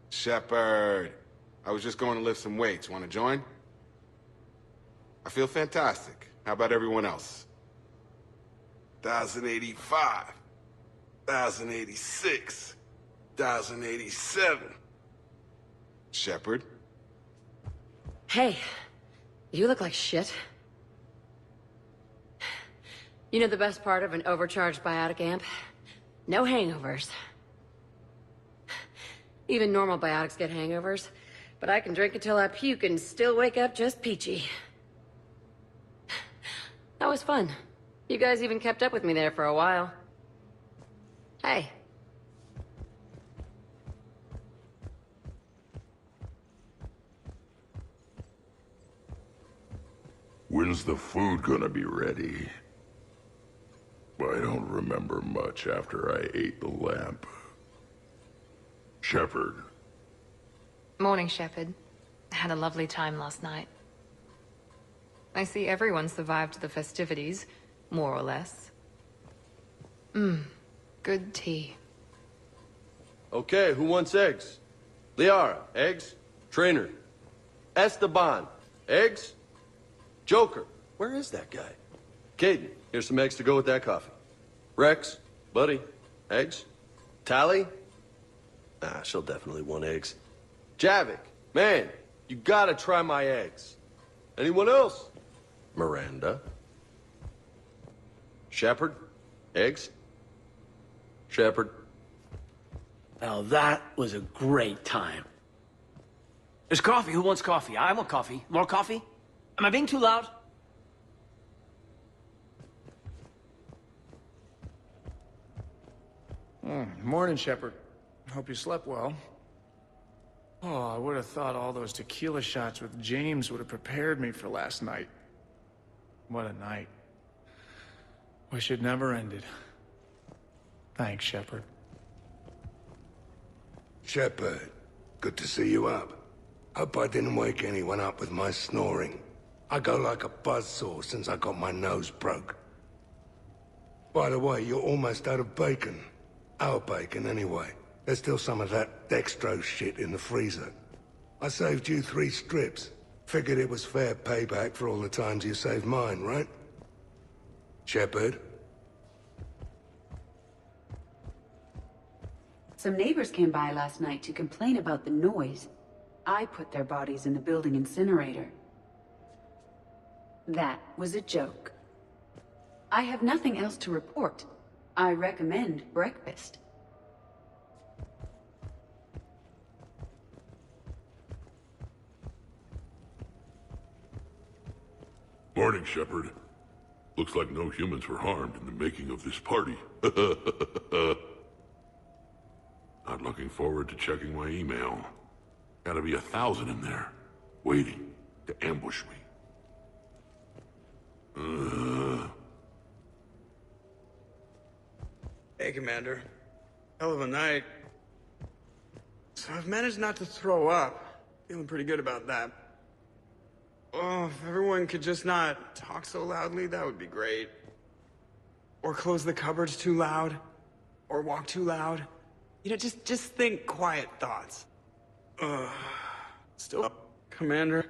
Shepard, I was just going to lift some weights. Want to join? I feel fantastic. How about everyone else? 1085. 1086. 1087. Shepard? Hey, you look like shit. You know the best part of an overcharged biotic amp? No hangovers. Even normal biotics get hangovers, but I can drink until I puke and still wake up just peachy. That was fun. You guys even kept up with me there for a while. Hey. When's the food gonna be ready? I don't remember much after I ate the lamp. Shepard. Morning, Shepard. Had a lovely time last night. I see everyone survived the festivities, more or less. Good tea. Okay, who wants eggs? Liara, eggs? Trainer. Esteban, eggs? Joker, Where is that guy? Caden, here's some eggs to go with that coffee. Rex, buddy, eggs? Tally? Nah, she'll definitely want eggs. Javik, man, you gotta try my eggs. Anyone else? Miranda? Shepard? Eggs? Shepard? Well, that was a great time. There's coffee. Who wants coffee? I want coffee. More coffee? Am I being too loud? Morning, Shepard. Hope you slept well. Oh, I would have thought all those tequila shots with James would have prepared me for last night. What a night. Wish it never ended. Thanks, Shepard. Shepard, good to see you up. Hope I didn't wake anyone up with my snoring. I go like a buzzsaw since I got my nose broke. By the way, you're almost out of bacon. Our bacon, anyway. There's still some of that dextrose shit in the freezer. I saved you 3 strips. Figured it was fair payback for all the times you saved mine, right? Shepard? Some neighbors came by last night to complain about the noise. I put their bodies in the building incinerator. That was a joke. I have nothing else to report. I recommend breakfast. Morning, Shepard. Looks like no humans were harmed in the making of this party. Not looking forward to checking my email. Gotta be 1,000 in there, waiting to ambush me. Hey, Commander. Hell of a night. So I've managed not to throw up. Feeling pretty good about that. Oh, if everyone could just not talk so loudly, that would be great. Or close the cupboards too loud. Or walk too loud. You know, just think quiet thoughts. Still up, Commander.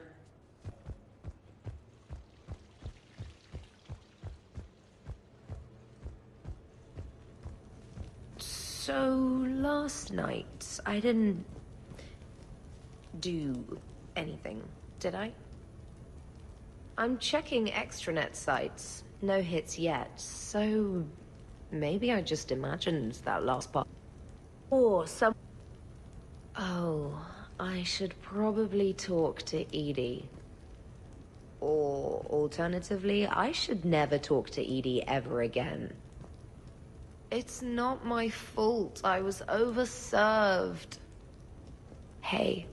So, last night, I didn't do anything, did I? I'm checking extranet sites. No hits yet, so maybe I just imagined that last part. Or some... Oh, I should probably talk to Edie. Or, alternatively, I should never talk to Edie ever again. It's not my fault. I was overserved. Hey,